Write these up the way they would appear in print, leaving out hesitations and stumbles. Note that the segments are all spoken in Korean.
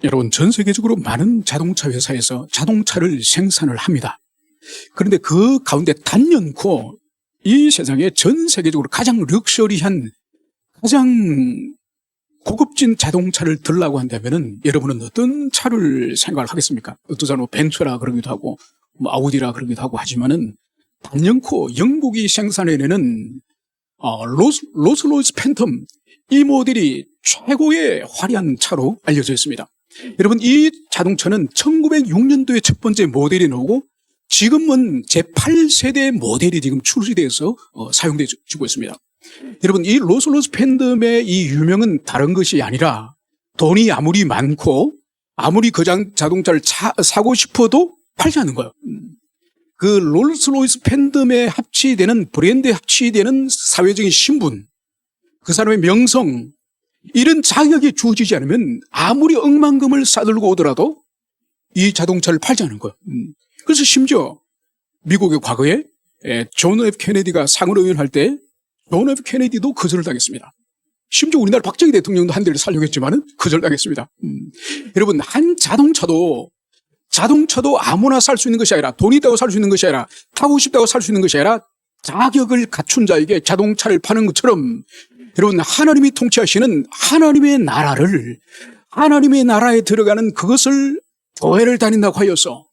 여러분, 전 세계적으로 많은 자동차 회사에서 자동차를 생산을 합니다. 그런데 그 가운데 단연코 이 세상에 전 세계적으로 가장 럭셔리한, 가장 고급진 자동차를 들라고 한다면은 여러분은 어떤 차를 생각을 하겠습니까? 어떤 사람은 벤츠라 그러기도 하고 아우디라 그러기도 하고 하지만은 단연코 영국이 생산해내는 롤스로이스 팬텀, 이 모델이 최고의 화려한 차로 알려져 있습니다. 여러분, 이 자동차는 1906년도에 첫 번째 모델이 나오고 지금은 제8세대 모델이 지금 출시돼서 사용되고 있습니다. 여러분, 이 롤스로이스 팬텀의 이 유명은 다른 것이 아니라 돈이 아무리 많고 아무리 그 자동차를 사고 싶어도 팔지 않는 거예요. 그 롤스로이스 팬텀에 합치되는, 브랜드에 합치되는 사회적인 신분, 그 사람의 명성, 이런 자격이 주어지지 않으면 아무리 억만금을 싸들고 오더라도 이 자동차를 팔지 않는 거예요. 그래서 심지어 미국의 과거에 존 F 케네디가 상원의원 할 때 존 F 케네디도 거절을 당했습니다. 심지어 우리나라 박정희 대통령도 한 대를 살려고 했지만은 거절당했습니다. 여러분, 한 자동차도 아무나 살 수 있는 것이 아니라, 돈이 있다고 살 수 있는 것이 아니라, 타고 싶다고 살 수 있는 것이 아니라 자격을 갖춘 자에게 자동차를 파는 것처럼, 여러분, 하나님이 통치하시는 하나님의 나라를, 하나님의 나라에 들어가는 그것을 교회를 다닌다고 하여서,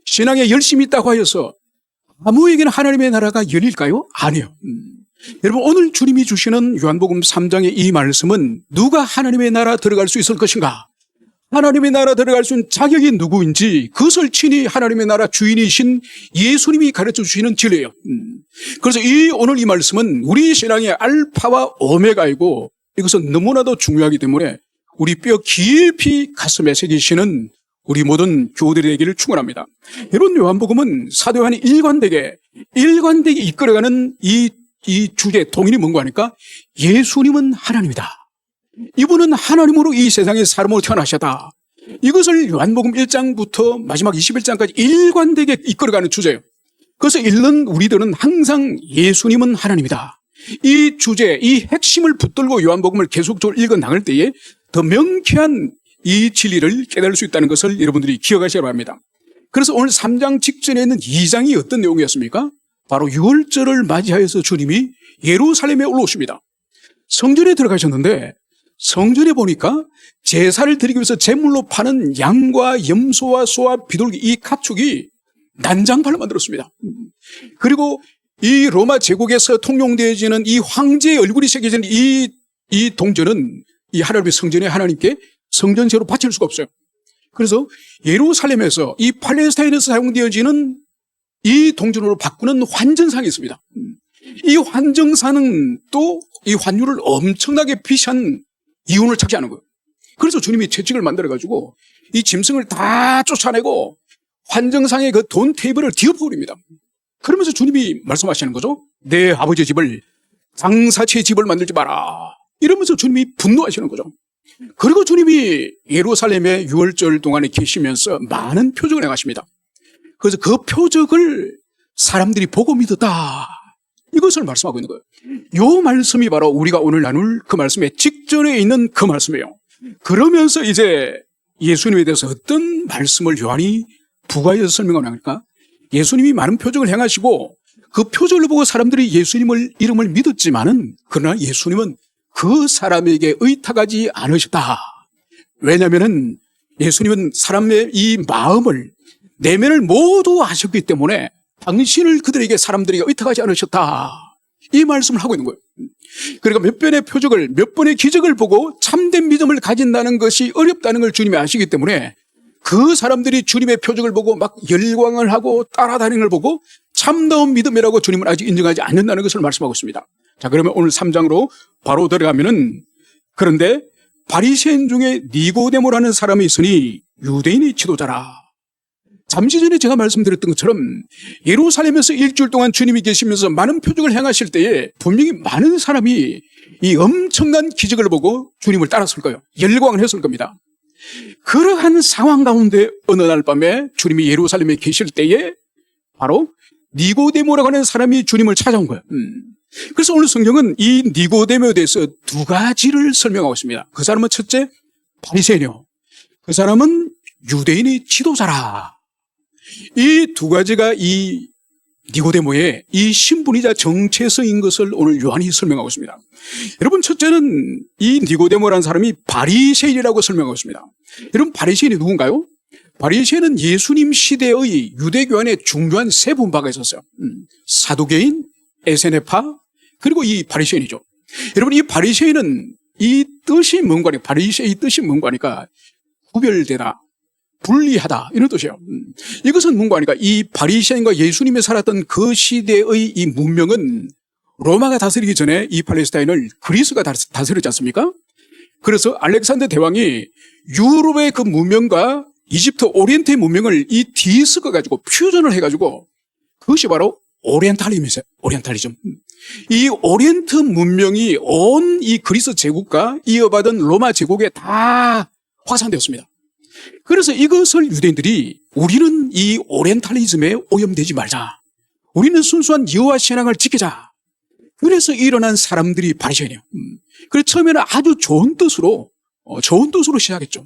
신앙에 열심히 있다고 하여서 아무에게나 하나님의 나라가 열릴까요? 아니요. 여러분, 오늘 주님이 주시는 요한복음 3장의 이 말씀은 누가 하나님의 나라 들어갈 수 있을 것인가? 하나님의 나라 들어갈 수 있는 자격이 누구인지 그것을 친히 하나님의 나라 주인이신 예수님이 가르쳐 주시는 진리예요. 그래서 오늘 이 말씀은 우리 신앙의 알파와 오메가이고 이것은 너무나도 중요하기 때문에 우리 뼈 깊이 가슴에 새기시는 우리 모든 교우들이 되기를 축원합니다. 여러분, 요한복음은 사도 요한이 일관되게 이끌어가는 이 주제 동인이 뭔가 하니까 예수님은 하나님이다. 이분은 하나님으로 이 세상에 사람으로 태어나셨다. 이것을 요한복음 1장부터 마지막 21장까지 일관되게 이끌어가는 주제예요. 그래서 읽는 우리들은 항상 예수님은 하나님이다. 이 주제, 이 핵심을 붙들고 요한복음을 계속적으로 읽어 나갈 때에 더 명쾌한 이 진리를 깨달을 수 있다는 것을 여러분들이 기억하시기 바랍니다. 그래서 오늘 3장 직전에 있는 2장이 어떤 내용이었습니까? 바로 유월절을 맞이하여서 주님이 예루살렘에 올라오십니다. 성전에 들어가셨는데 성전에 보니까 제사를 드리기 위해서 제물로 파는 양과 염소와 소와 비둘기, 이 가축이 난장판을 만들었습니다. 그리고 이 로마 제국에서 통용되어지는 이 황제의 얼굴이 새겨진 이 동전은 이 하나님의 성전에 하나님께 성전세로 바칠 수가 없어요. 그래서 예루살렘에서 이 팔레스타인에서 사용되어지는 이 동전으로 바꾸는 환전상이 있습니다. 이 환전상은 또 이 환율을 엄청나게 비싼 이윤을 찾지 않은 거예요. 그래서 주님이 채찍을 만들어가지고 이 짐승을 다 쫓아내고 환정상의 그 돈 테이블을 뒤엎어버립니다. 그러면서 주님이 말씀하시는 거죠. 내 아버지의 집을, 장사치의 집을 만들지 마라. 이러면서 주님이 분노하시는 거죠. 그리고 주님이 예루살렘의 유월절 동안에 계시면서 많은 표적을 행하십니다. 그래서 그 표적을 사람들이 보고 믿었다. 이것을 말씀하고 있는 거예요. 이 말씀이 바로 우리가 오늘 나눌 그 말씀의 직전에 있는 그 말씀이에요. 그러면서 이제 예수님에 대해서 어떤 말씀을 요한이 부가해서 설명하니까 예수님이 많은 표적을 행하시고 그 표적을 보고 사람들이 예수님을 이름을 믿었지만은 그러나 예수님은 그 사람에게 의탁하지 않으셨다. 왜냐하면은 예수님은 사람의 이 마음을, 내면을 모두 아셨기 때문에 당신을 그들에게 사람들에게 의탁하지 않으셨다. 이 말씀을 하고 있는 거예요. 그러니까 몇 번의 표적을, 몇 번의 기적을 보고 참된 믿음을 가진다는 것이 어렵다는 걸 주님이 아시기 때문에 그 사람들이 주님의 표적을 보고 막 열광을 하고 따라다니는 걸 보고 참다운 믿음이라고 주님은 아직 인정하지 않는다는 것을 말씀하고 있습니다. 자, 그러면 오늘 3장으로 바로 들어가면은, 그런데 바리새인 중에 니고데모라는 사람이 있으니 유대인의 지도자라. 잠시 전에 제가 말씀드렸던 것처럼 예루살렘에서 일주일 동안 주님이 계시면서 많은 표적을 행하실 때에 분명히 많은 사람이 이 엄청난 기적을 보고 주님을 따랐을 거예요. 열광을 했을 겁니다. 그러한 상황 가운데 어느 날 밤에 주님이 예루살렘에 계실 때에 바로 니고데모라고 하는 사람이 주님을 찾아온 거예요. 그래서 오늘 성경은 이 니고데모에 대해서 두 가지를 설명하고 있습니다. 그 사람은 첫째 바리새인이요, 그 사람은 유대인의 지도자라. 이 두 가지가 이 니고데모의 이 신분이자 정체성인 것을 오늘 요한이 설명하고 있습니다. 여러분, 첫째는 이 니고데모라는 사람이 바리새인이라고 설명하고 있습니다. 여러분, 바리새인이 누군가요? 바리새인은 예수님 시대의 유대교 안에 중요한 세 분파가 있었어요. 사두개인, 에세네파, 그리고 이 바리새인이죠. 여러분, 이 바리새인은 이 뜻이 뭔가, 바리새의 뜻이 뭔가 하니까 구별되다, 분리하다, 이런 뜻이에요. 이것은 뭔가 하니까 이 바리새인과 예수님이 살았던 그 시대의 이 문명은 로마가 다스리기 전에 이 팔레스타인을 그리스가 다스렸지 않습니까? 그래서 알렉산더 대왕이 유럽의 그 문명과 이집트 오리엔트의 문명을 이 뒤섞어가지고 퓨전을 해가지고 그것이 바로 오리엔탈리즘이세요. 오리엔탈리즘. 이 오리엔트 문명이 온 이 그리스 제국과 이어받은 로마 제국에 다 확산되었습니다. 그래서 이것을 유대인들이 우리는 이 오리엔탈리즘에 오염되지 말자. 우리는 순수한 여호와 신앙을 지키자. 그래서 일어난 사람들이 바리새인이에요. 그래서 처음에는 아주 좋은 뜻으로 시작했죠.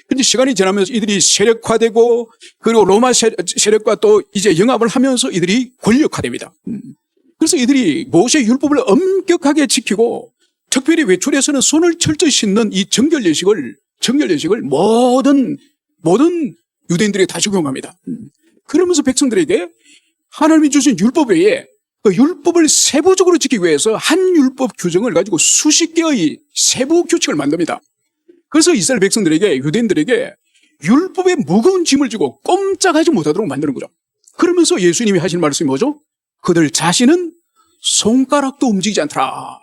근데 시간이 지나면서 이들이 세력화되고 그리고 로마 세력과 또 이제 영합을 하면서 이들이 권력화됩니다. 그래서 이들이 모세의 율법을 엄격하게 지키고 특별히 외출에서는 손을 철저히 씻는 이 정결 예식을 모든 유대인들이 다 적용합니다. 그러면서 백성들에게 하나님이 주신 율법 외에 그 율법을 세부적으로 지키기 위해서 한 율법 규정을 가지고 수십 개의 세부 규칙을 만듭니다. 그래서 이스라엘 백성들에게, 유대인들에게 율법에 무거운 짐을 지고 꼼짝하지 못하도록 만드는 거죠. 그러면서 예수님이 하신 말씀이 뭐죠? 그들 자신은 손가락도 움직이지 않더라.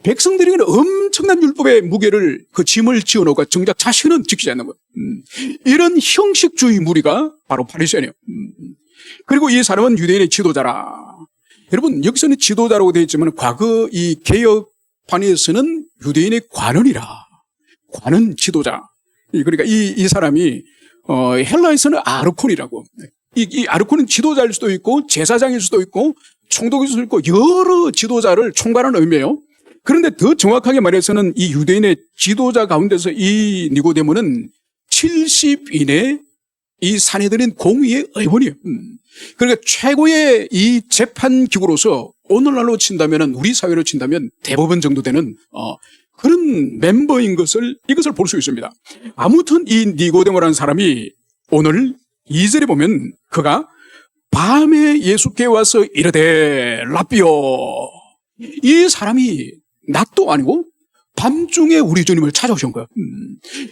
백성들에게는 엄청난 율법의 무게를, 그 짐을 지어놓고 정작 자신은 지키지 않는 거예요. 이런 형식주의 무리가 바로 바리새인이에요. 그리고 이 사람은 유대인의 지도자라. 여러분, 여기서는 지도자라고 되어 있지만 과거 이 개혁판에서는 유대인의 관원이라. 관원 지도자. 그러니까 이 사람이 헬라에서는 아르콘이라고. 이 아르콘은 지도자일 수도 있고 제사장일 수도 있고 총독일 수도 있고 여러 지도자를 총괄하는 의미예요. 그런데 더 정확하게 말해서는 이 유대인의 지도자 가운데서 이 니고데모는 70인의 이 사내들인 공의의 의원이에요. 그러니까 최고의 이 재판기구로서 오늘날로 친다면, 우리 사회로 친다면 대법원 정도 되는 그런 멤버인 이것을 볼 수 있습니다. 아무튼 이 니고데모라는 사람이 오늘 2절에 보면 그가 밤에 예수께 와서 이르되 라삐요. 이 사람이 낮도 아니고 밤중에 우리 주님을 찾아오신 거예요.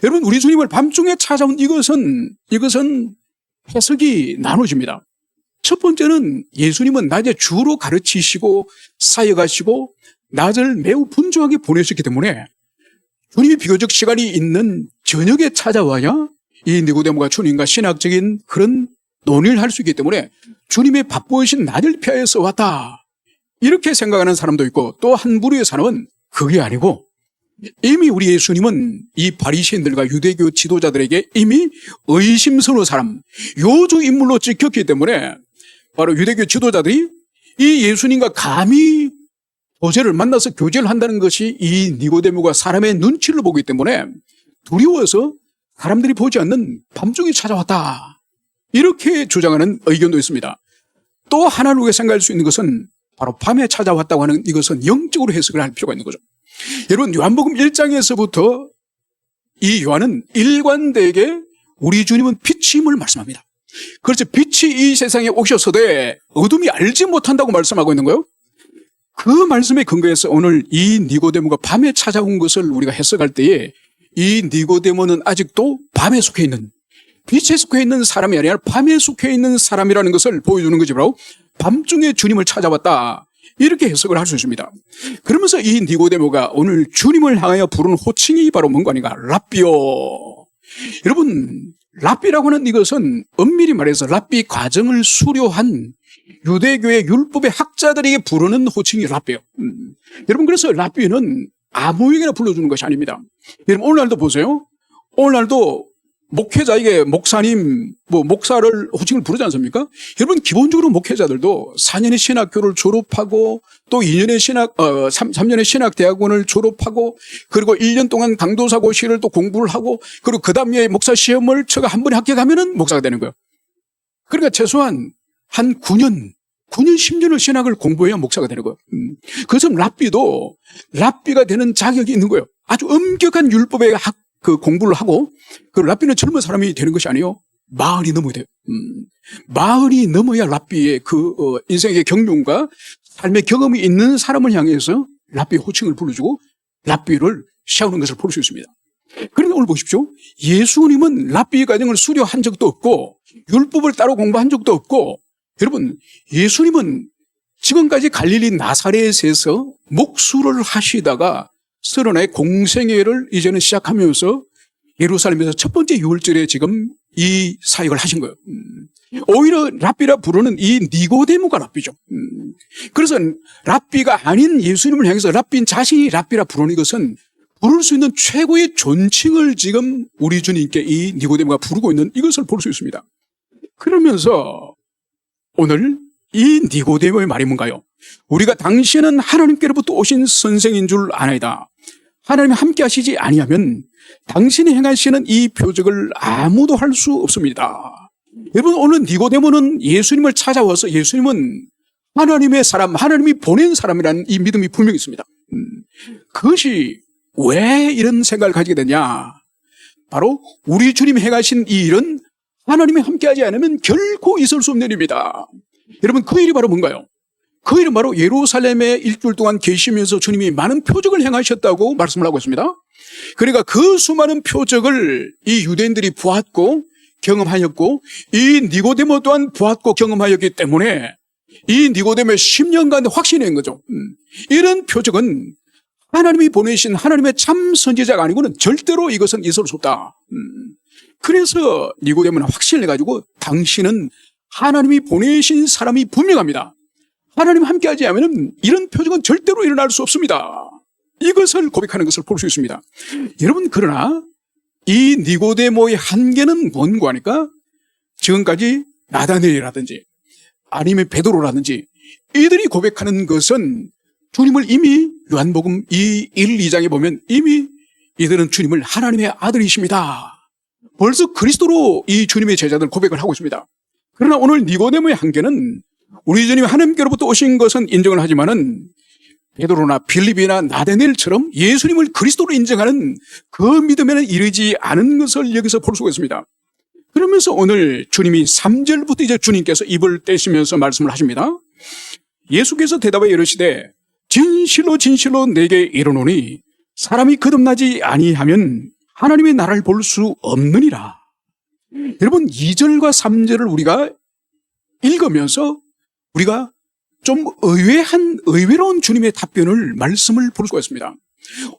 여러분, 우리 주님을 밤중에 찾아온 이것은 해석이 나눠집니다. 첫 번째는 예수님은 낮에 주로 가르치시고 사역하시고 낮을 매우 분주하게 보내셨기 때문에 주님이 비교적 시간이 있는 저녁에 찾아와야 이 니고데모가 주님과 신학적인 그런 논의를 할 수 있기 때문에 주님의 바쁘신 낮을 피하여서 왔다, 이렇게 생각하는 사람도 있고, 또 한 부류의 사람은 그게 아니고 이미 우리 예수님은 이 바리새인들과 유대교 지도자들에게 이미 의심스러운 사람, 요주 인물로 찍혔기 때문에 바로 유대교 지도자들이 이 예수님과 감히 도제를 만나서 교제를 한다는 것이 이 니고데모가 사람의 눈치를 보기 때문에 두려워서 사람들이 보지 않는 밤중에 찾아왔다, 이렇게 주장하는 의견도 있습니다. 또 하나를 우리가 생각할 수 있는 것은 바로 밤에 찾아왔다고 하는 이것은 영적으로 해석을 할 필요가 있는 거죠. 여러분, 요한복음 1장에서부터 이 요한은 일관되게 우리 주님은 빛임을 말씀합니다. 그렇죠. 빛이 이 세상에 오셨어도 어둠이 알지 못한다고 말씀하고 있는 거예요. 그 말씀에 근거해서 오늘 이 니고데모가 밤에 찾아온 것을 우리가 해석할 때에 이 니고데모는 아직도 밤에 속해 있는, 빛에 속해 있는 사람이 아니라 밤에 속해 있는 사람이라는 것을 보여주는 거지. 바로 밤중에 주님을 찾아왔다, 이렇게 해석을 할 수 있습니다. 그러면서 이 니고데모가 오늘 주님을 향하여 부르는 호칭이 바로 뭔가 아닌가? 랍비요. 여러분, 랍비라고 하는 이것은 엄밀히 말해서 랍비 과정을 수료한 유대교의 율법의 학자들에게 부르는 호칭이 랍비요. 여러분, 그래서 랍비는 아무에게나 불러주는 것이 아닙니다. 여러분, 오늘날도 보세요. 오늘날도 목회자에게 목사님, 목사를 호칭을 부르지 않습니까? 여러분, 기본적으로 목회자들도 4년의 신학교를 졸업하고 또 3년의 신학대학원을 졸업하고 그리고 1년 동안 강도사고시를 또 공부를 하고 그리고 그 다음에 목사 시험을 한 번에 합격하면은 목사가 되는 거예요. 그러니까 최소한 한 9년, 10년을 신학을 공부해야 목사가 되는 거예요. 그래서 랍비가 되는 자격이 있는 거예요. 아주 엄격한 율법의 공부를 하고, 그 랍비는 젊은 사람이 되는 것이 아니에요. 마흔이 넘어야 돼요. 마흔이 넘어야 랍비의 인생의 경륜과 삶의 경험이 있는 사람을 향해서 랍비 호칭을 불러주고 랍비를 세우는 것을 볼 수 있습니다. 그런데 오늘 보십시오. 예수님은 랍비 과정을 수료한 적도 없고, 율법을 따로 공부한 적도 없고, 여러분, 예수님은 지금까지 갈릴리 나사렛에서 목수를 하시다가 30의 공생애를 이제는 시작하면서 예루살렘에서 첫 번째 유월절에 지금 이 사역을 하신 거예요. 오히려 랍비라 부르는 이 니고데모가 랍비죠. 그래서 랍비가 아닌 예수님을 향해서 랍비인 자신이 랍비라 부르는 것은 부를 수 있는 최고의 존칭을 지금 우리 주님께 이 니고데모가 부르고 있는 이것을 볼 수 있습니다. 그러면서 오늘 이 니고데모의 말이 뭔가요? 우리가 당신은 하나님께로부터 오신 선생인 줄 아나이다. 하나님이 함께 하시지 아니하면 당신이 행하시는 이 표적을 아무도 할 수 없습니다. 여러분, 오늘 니고데모는 예수님을 찾아와서 예수님은 하나님의 사람, 하나님이 보낸 사람이라는 이 믿음이 분명히 있습니다. 그것이 왜 이런 생각을 가지게 되냐? 바로 우리 주님이 행하신 이 일은 하나님이 함께하지 않으면 결코 있을 수 없는 일입니다. 여러분, 그 일이 바로 뭔가요? 그 일은 바로 예루살렘에 일주일 동안 계시면서 주님이 많은 표적을 행하셨다고 말씀을 하고 있습니다. 그러니까 그 수많은 표적을 이 유대인들이 보았고 경험하였고 이 니고데모 또한 보았고 경험하였기 때문에 이 니고데모의 10년간 확신이 된 거죠. 이런 표적은 하나님이 보내신 하나님의 참 선지자가 아니고는 절대로 이것은 있을 수 없다. 그래서 니고데모는 확신을 해가지고 당신은 하나님이 보내신 사람이 분명합니다. 하나님 함께하지 않으면 이런 표적은 절대로 일어날 수 없습니다. 이것을 고백하는 것을 볼 수 있습니다. 여러분, 그러나 이 니고데모의 한계는 뭔가 하니까 지금까지 나다넬이라든지 아니면 베드로라든지 이들이 고백하는 것은 주님을 이미 요한복음 1, 2장에 보면 이미 이들은 주님을 하나님의 아들이십니다. 벌써 그리스도로 이 주님의 제자들 고백을 하고 있습니다. 그러나 오늘 니고데모의 한계는 우리 주님이 하나님께로부터 오신 것은 인정을 하지만은 베드로나 빌립이나 나다넬처럼 예수님을 그리스도로 인정하는 그 믿음에는 이르지 않은 것을 여기서 볼 수가 있습니다. 그러면서 오늘 주님이 3절부터 이제 주님께서 입을 떼시면서 말씀을 하십니다. 예수께서 대답하여 이르시되 진실로 진실로 내게 이르노니 사람이 거듭나지 아니하면 하나님의 나라를 볼 수 없느니라. 여러분, 2절과 3절을 우리가 읽으면서 우리가 좀 의외로운 주님의 답변을 말씀을 볼 수가 있습니다.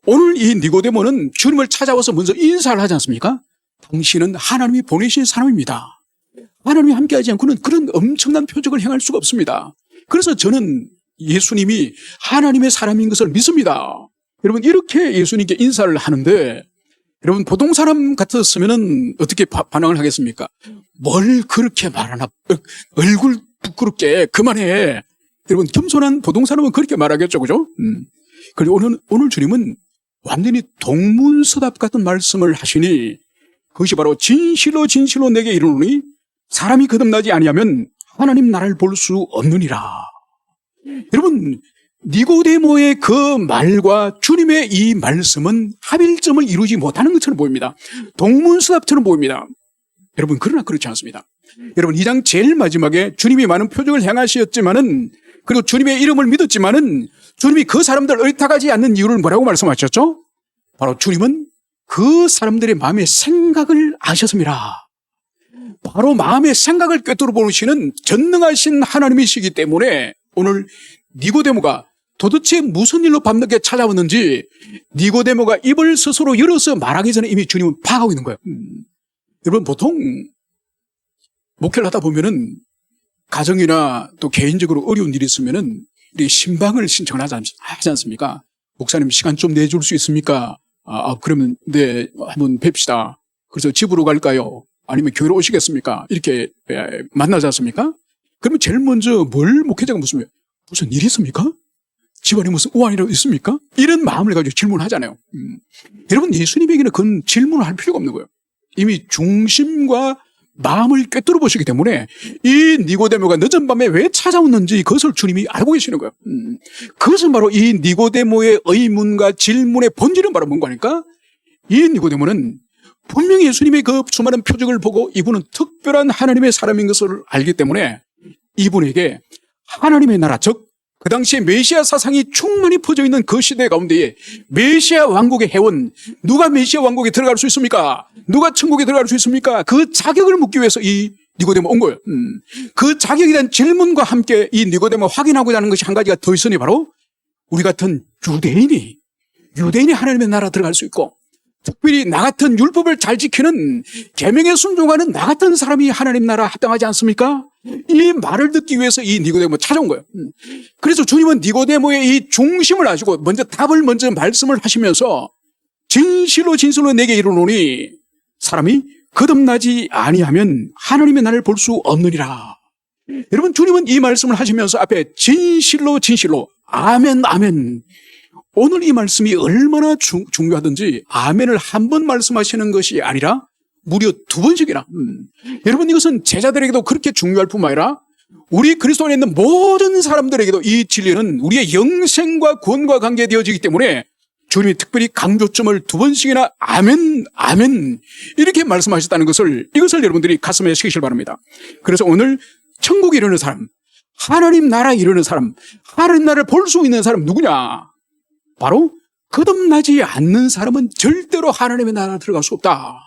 오늘 이 니고데모는 주님을 찾아와서 먼저 인사를 하지 않습니까? 당신은 하나님이 보내신 사람입니다. 하나님이 함께하지 않고는 그런 엄청난 표적을 행할 수가 없습니다. 그래서 저는 예수님이 하나님의 사람인 것을 믿습니다. 여러분, 이렇게 예수님께 인사를 하는데 여러분, 보통 사람 같았으면 어떻게 반응을 하겠습니까? 뭘 그렇게 말하나, 얼굴 부끄럽게 그만해. 여러분, 겸손한 보통 사람은 그렇게 말하겠죠, 그죠? 그리고 오늘 주님은 완전히 동문서답 같은 말씀을 하시니 그것이 바로 진실로 진실로 내게 이르노니 사람이 거듭나지 아니하면 하나님 나라를 볼 수 없느니라. 여러분, 니고데모의 그 말과 주님의 이 말씀은 합일점을 이루지 못하는 것처럼 보입니다. 동문서답처럼 보입니다. 여러분, 그러나 그렇지 않습니다. 여러분, 2장 제일 마지막에 주님이 많은 표적을 행하셨지만은 그리고 주님의 이름을 믿었지만은 주님이 그 사람들을 의탁하지 않는 이유를 뭐라고 말씀하셨죠? 바로 주님은 그 사람들의 마음의 생각을 아셨습니다. 바로 마음의 생각을 꿰뚫어 보시는 전능하신 하나님이시기 때문에 오늘 니고데모가 도대체 무슨 일로 밤늦게 찾아왔는지 니고데모가 입을 스스로 열어서 말하기 전에 이미 주님은 파악하고 있는 거예요. 여러분, 보통 목회를 하다 보면은 가정이나 또 개인적으로 어려운 일이 있으면은 우리 신방을 신청을 하지 않습니까? 목사님 시간 좀 내줄 수 있습니까? 그러면 네, 한번 뵙시다. 그래서 집으로 갈까요? 아니면 교회로 오시겠습니까? 이렇게 만나지 않습니까? 그러면 제일 먼저 목회자가 무슨 일 있습니까? 집안에 무슨 우환이라도 있습니까? 이런 마음을 가지고 질문하잖아요. 여러분, 예수님에게는 그건 질문을 할 필요가 없는 거예요. 이미 중심과 마음을 꿰뚫어 보시기 때문에 이 니고데모가 늦은 밤에 왜 찾아왔는지 그것을 주님이 알고 계시는 거예요. 그것은 바로 이 니고데모의 의문과 질문의 본질은 바로 뭔가 하니까 이 니고데모는 분명히 예수님의 그 수많은 표적을 보고 이분은 특별한 하나님의 사람인 것을 알기 때문에 이분에게 하나님의 나라, 즉 그 당시에 메시아 사상이 충만히 퍼져 있는 그 시대 가운데에 메시아 왕국의 해원, 누가 메시아 왕국에 들어갈 수 있습니까? 누가 천국에 들어갈 수 있습니까? 그 자격을 묻기 위해서 이 니고데모 온 거예요. 그 자격에 대한 질문과 함께 이 니고데모 확인하고자 하는 것이 한 가지가 더 있으니 바로 우리 같은 유대인이 하나님의 나라 들어갈 수 있고 특별히 나 같은 율법을 잘 지키는 계명에 순종하는 나 같은 사람이 하나님 나라 합당하지 않습니까? 이 말을 듣기 위해서 이 니고데모 찾아온 거예요. 그래서 주님은 니고데모의 이 중심을 아시고 답을 먼저 말씀을 하시면서 진실로 내게 이르노니 사람이 거듭나지 아니하면 하나님의 나라를 볼 수 없느니라. 여러분, 주님은 이 말씀을 하시면서 앞에 진실로 아멘. 오늘 이 말씀이 얼마나 중요하든지 아멘을 한 번 말씀하시는 것이 아니라 무려 두 번씩이나. 여러분, 이것은 제자들에게도 그렇게 중요할 뿐만 아니라 우리 그리스도 안에 있는 모든 사람들에게도 이 진리는 우리의 영생과 구원과 관계되어지기 때문에 주님이 특별히 강조점을 두 번씩이나 아멘 이렇게 말씀하셨다는 이것을 여러분들이 가슴에 새기시길 바랍니다. 그래서 오늘 천국에 이르는 사람, 하나님 나라에 이르는 사람, 하나님 나라를 볼 수 있는 사람 누구냐? 바로 거듭나지 않는 사람은 절대로 하나님의 나라에 들어갈 수 없다.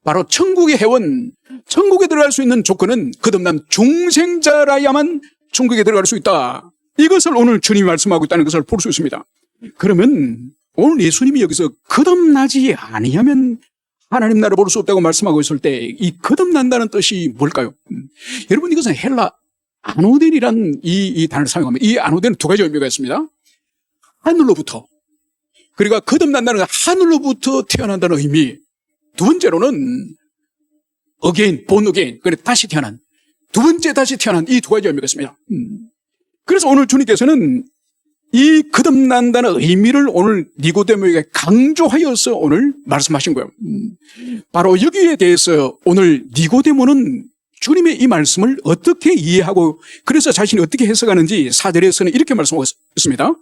바로 천국의 회원, 천국에 들어갈 수 있는 조건은 거듭난 중생자라야만 천국에 들어갈 수 있다. 이것을 오늘 주님이 말씀하고 있다는 것을 볼 수 있습니다. 그러면 오늘 예수님이 여기서 거듭나지 아니하면 하나님 나라를 볼 수 없다고 말씀하고 있을 때 이 거듭난다는 뜻이 뭘까요? 여러분, 이것은 헬라 아노덴이라는 이 단어를 사용합니다. 이 아노덴은 두 가지 의미가 있습니다. 하늘로부터, 그러니까 거듭난다는 하늘로부터 태어난다는 의미. 두 번째로는 born again, 그러니까 다시 태어난, 두 번째 다시 태어난, 이 두 가지 의미가 있습니다. 그래서 오늘 주님께서는 이 거듭난다는 의미를 오늘 니고데모에게 강조하여서 오늘 말씀하신 거예요. 바로 여기에 대해서 오늘 니고데모는 주님의 이 말씀을 어떻게 이해하고 그래서 자신이 어떻게 해석하는지 4절에서는 이렇게 말씀하고 있습니다.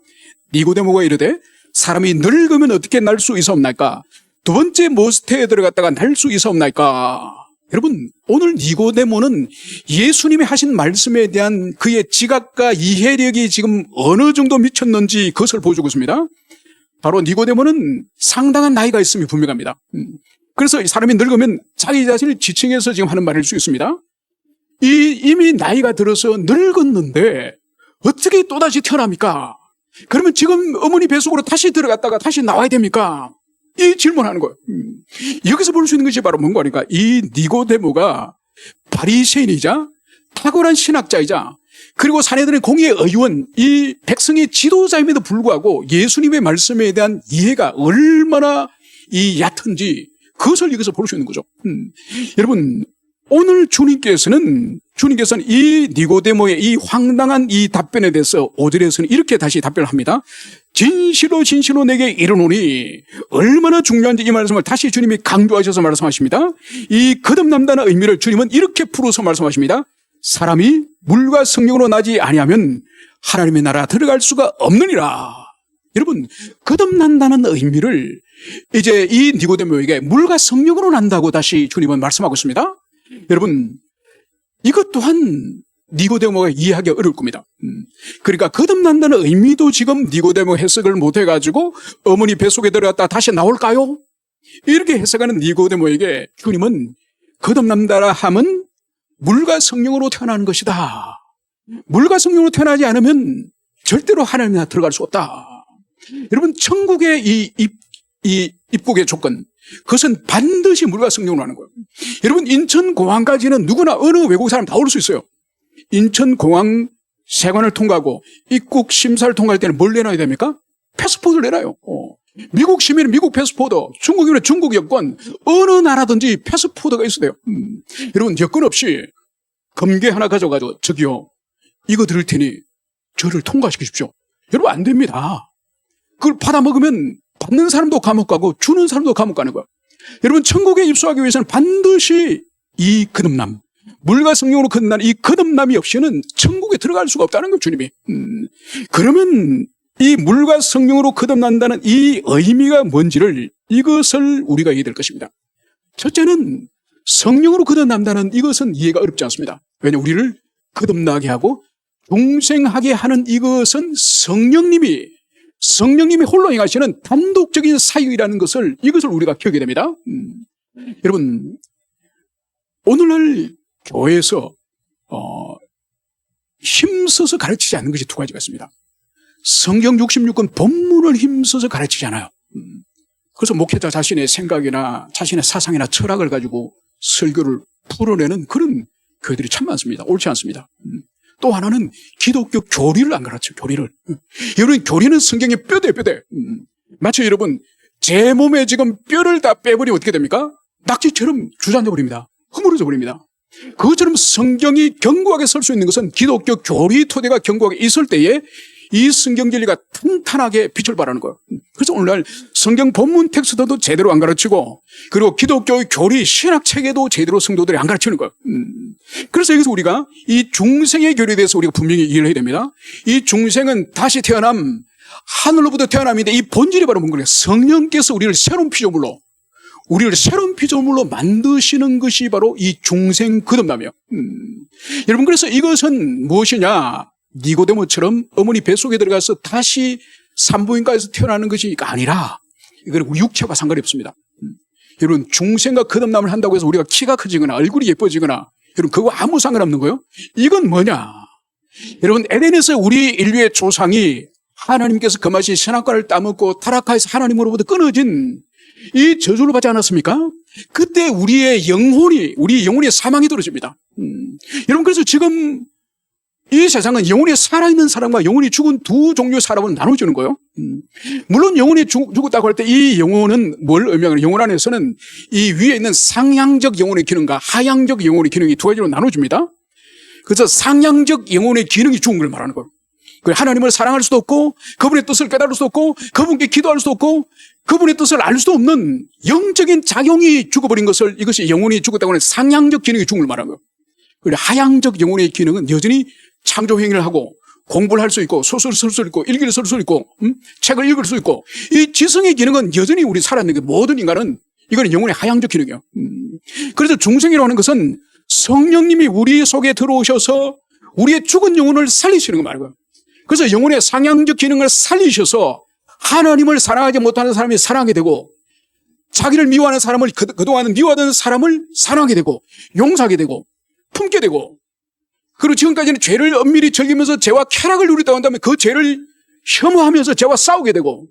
니고데모가 이르되 사람이 늙으면 어떻게 날 수 있사옵나이까? 두 번째 모스태에 들어갔다가 날 수 있사옵나이까? 여러분, 오늘 니고데모는 예수님이 하신 말씀에 대한 그의 지각과 이해력이 지금 어느 정도 미쳤는지 그것을 보여주고 있습니다. 바로 니고데모는 상당한 나이가 있음이 분명합니다. 그래서 사람이 늙으면 자기 자신을 지칭해서 지금 하는 말일 수 있습니다. 이미 나이가 들어서 늙었는데 어떻게 또다시 태어납니까? 그러면 지금 어머니 뱃속으로 다시 들어갔다가 다시 나와야 됩니까? 이 질문하는 거예요. 여기서 볼 수 있는 것이 바로 뭔가 하니까 이 니고데모가 바리새인이자 탁월한 신학자이자 그리고 사내들의 공의의 의원, 이 백성의 지도자임에도 불구하고 예수님의 말씀에 대한 이해가 얼마나 얕은지 그것을 여기서 볼 수 있는 거죠. 여러분, 오늘 주님께서는 이 니고데모의 이 황당한 이 답변에 대해서 5절에서는 이렇게 다시 답변을 합니다. 진실로 내게 이르노니, 얼마나 중요한지 이 말씀을 다시 주님이 강조하셔서 말씀하십니다. 이 거듭난다는 의미를 주님은 이렇게 풀어서 말씀하십니다. 사람이 물과 성령으로 나지 아니하면 하나님의 나라 들어갈 수가 없느니라. 여러분, 거듭난다는 의미를 이제 이 니고데모에게 물과 성령으로 난다고 다시 주님은 말씀하고 있습니다. 여러분, 이것 또한 니고데모가 이해하기 어려울 겁니다. 그러니까 거듭난다는 의미도 지금 니고데모 해석을 못해가지고 어머니 뱃속에 들어갔다 다시 나올까요? 이렇게 해석하는 니고데모에게 주님은 거듭난다라 함은 물과 성령으로 태어나는 것이다. 물과 성령으로 태어나지 않으면 절대로 하나님 나라에 들어갈 수 없다. 여러분, 천국의 이 입국의 조건, 그것은 반드시 물과 성령으로 하는 거예요. 여러분, 인천공항까지는 누구나 어느 외국 사람 다 올 수 있어요. 인천공항 세관을 통과하고 입국 심사를 통과할 때는 뭘 내놔야 됩니까? 패스포트를 내놔요. 미국 시민은 미국 패스포드, 중국인은 중국 여권, 어느 나라든지 패스포드가 있어야 돼요. 여러분, 여권 없이 검게 하나 가져가지고 저기요, 이거 드릴 테니 저를 통과시키십시오. 여러분, 안 됩니다. 그걸 받아먹으면 받는 사람도 감옥 가고 주는 사람도 감옥 가는 거예요. 여러분, 천국에 입소하기 위해서는 반드시 이 거듭남, 물과 성령으로 거듭난 이 거듭남이 없이는 천국에 들어갈 수가 없다는 거예요, 주님이. 그러면 이 물과 성령으로 거듭난다는 이 의미가 뭔지를, 이것을 우리가 이해될 것입니다. 첫째는 성령으로 거듭난다는 이것은 이해가 어렵지 않습니다. 왜냐하면 우리를 거듭나게 하고 중생하게 하는 이것은 성령님이 홀로 행하시는 단독적인 사역이라는 것을, 이것을 우리가 기억해야 됩니다. 여러분, 오늘날 교회에서 힘써서 가르치지 않는 것이 두 가지가 있습니다. 성경 66권 본문을 힘써서 가르치지 않아요. 그래서 목회자 자신의 생각이나 자신의 사상이나 철학을 가지고 설교를 풀어내는 그런 교회들이 참 많습니다. 옳지 않습니다. 또 하나는 기독교 교리를 안 가르쳐요. 교리를. 여러분, 교리는 성경의 뼈대예요, 뼈대. 마치 여러분, 제 몸에 지금 뼈를 다 빼버리면 어떻게 됩니까? 낙지처럼 주저앉아 버립니다. 허물어져 버립니다. 그것처럼 성경이 견고하게 설 수 있는 것은 기독교 교리 토대가 견고하게 있을 때에 이 성경 진리가 탄탄하게 빛을 발하는 거예요. 그래서 오늘날 성경 본문 텍스트도 제대로 안 가르치고, 그리고 기독교의 교리 신학 체계도 제대로 성도들이 안 가르치는 거예요. 그래서 여기서 우리가 이 중생의 교리에 대해서 우리가 분명히 이해를 해야 됩니다. 이 중생은 다시 태어남, 하늘로부터 태어남인데 이 본질이 바로 뭔가, 성령께서 우리를 새로운 피조물로 만드시는 것이 바로 이 중생 거듭남이에요. 여러분, 그래서 이것은 무엇이냐? 니고데모처럼 어머니 뱃속에 들어가서 다시 산부인과에서 태어나는 것이 아니라, 이거는 육체와 상관이 없습니다. 여러분, 중생과 거듭남을 한다고 해서 우리가 키가 커지거나 얼굴이 예뻐지거나, 여러분, 그거 아무 상관없는 거예요. 이건 뭐냐? 여러분, 에덴에서 우리 인류의 조상이 하나님께서 금하신 선악과를 따먹고 타락하여서 하나님으로부터 끊어진 이 저주를 받지 않았습니까? 그때 우리 영혼이 사망이 들어집니다. 여러분, 그래서 지금 이 세상은 영혼이 살아있는 사람과 영혼이 죽은 두 종류의 사람으로 나눠지는 거예요. 물론 영혼이 죽었다고 할 때 이 영혼은 뭘 의미하냐? 영혼 안에서는 이 위에 있는 상향적 영혼의 기능과 하향적 영혼의 기능이 두 가지로 나눠집니다. 그래서 상향적 영혼의 기능이 죽은 걸 말하는 거예요. 하나님을 사랑할 수도 없고, 그분의 뜻을 깨달을 수도 없고, 그분께 기도할 수도 없고, 그분의 뜻을 알 수도 없는 영적인 작용이 죽어버린 것을, 이것이 영혼이 죽었다고 하는 상향적 기능이 죽은 걸 말하는 거예요. 그리고 하향적 영혼의 기능은 여전히 창조 행위를 하고 공부를 할 수 있고 소설을 쓸 수 있고 일기를 쓸 수 있고 책을 읽을 수 있고, 이 지성의 기능은 여전히 우리 살아있는 게, 모든 인간은 이거는 영혼의 하향적 기능이에요. 그래서 중생이라고 하는 것은 성령님이 우리 속에 들어오셔서 우리의 죽은 영혼을 살리시는 거 말이에요. 그래서 영혼의 상향적 기능을 살리셔서 하나님을 사랑하지 못하는 사람이 사랑하게 되고, 자기를 미워하는 사람을, 그동안 미워하던 사람을 사랑하게 되고, 용서하게 되고, 품게 되고, 그리고 지금까지는 죄를 엄밀히 즐기면서 죄와 쾌락을 누리다고 한다면 그 죄를 혐오하면서 죄와 싸우게 되고,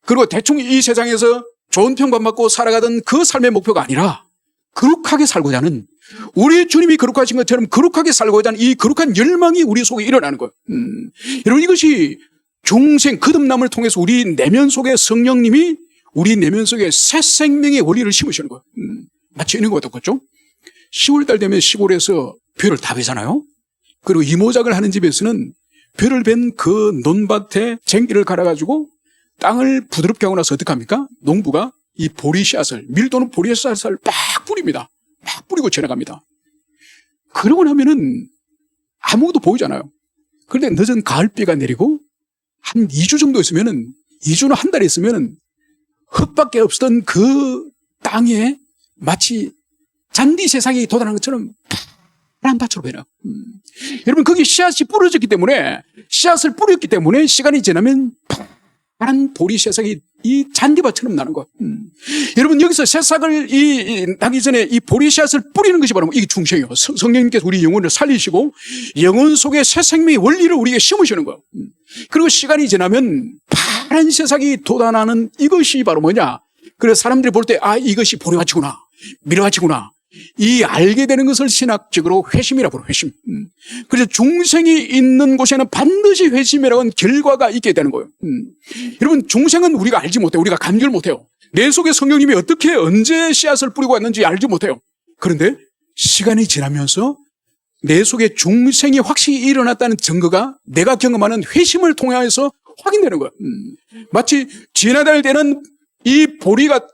그리고 대충 이 세상에서 좋은 평판받고 살아가던 그 삶의 목표가 아니라 거룩하게 살고자 하는, 우리 주님이 거룩하신 것처럼 거룩하게 살고자 하는 이 거룩한 열망이 우리 속에 일어나는 거예요. 여러분, 이것이 중생 거듭남을 통해서 우리 내면 속에 성령님이 우리 내면 속에 새 생명의 원리를 심으시는 거예요. 마치 이런 것과 똑같죠? 10월달 되면 시골에서 벼를 다 베잖아요. 그리고 이모작을 하는 집에서는 벼를 벤 그 논밭에 쟁기를 갈아가지고 땅을 부드럽게 하고 나서 어떻게 합니까? 농부가 이 보리씨앗을, 밀도는 보리씨앗을 막 뿌립니다. 막 뿌리고 지나갑니다. 그러고 나면은 아무것도 보이잖아요. 그런데 늦은 가을비가 내리고 한 2주 정도 있으면은, 2주나 한 달 있으면은 흙밖에 없었던 그 땅에 마치 잔디 세상이 돋아나는 것처럼 파란 밭으로 변해요. 여러분, 거기 씨앗이 뿌려졌기 때문에, 씨앗을 뿌렸기 때문에 시간이 지나면 파란 보리 새싹이 이 잔디밭처럼 나는 거. 여러분, 여기서 새싹을 나기 전에 이 보리 씨앗을 뿌리는 것이 바로 이게 중생이에요. 성령님께서 우리 영혼을 살리시고 영혼 속에 새 생명의 원리를 우리에게 심으시는 거예요. 그리고 시간이 지나면 파란 새싹이 돋아나는 이것이 바로 뭐냐? 그래서 사람들이 볼 때, 아, 이것이 보리밭이구나, 밀밭이구나, 이 알게 되는 것을 신학적으로 회심이라고 부르요. 회심. 그래서 중생이 있는 곳에는 반드시 회심이라고 하는 결과가 있게 되는 거예요. 여러분, 중생은 우리가 알지 못해요. 우리가 감지를 못해요. 내 속에 성령님이 어떻게 언제 씨앗을 뿌리고 왔는지 알지 못해요. 그런데 시간이 지나면서 내 속에 중생이 확실히 일어났다는 증거가 내가 경험하는 회심을 통해서 확인되는 거예요. 마치 지나달 때는 이 보리가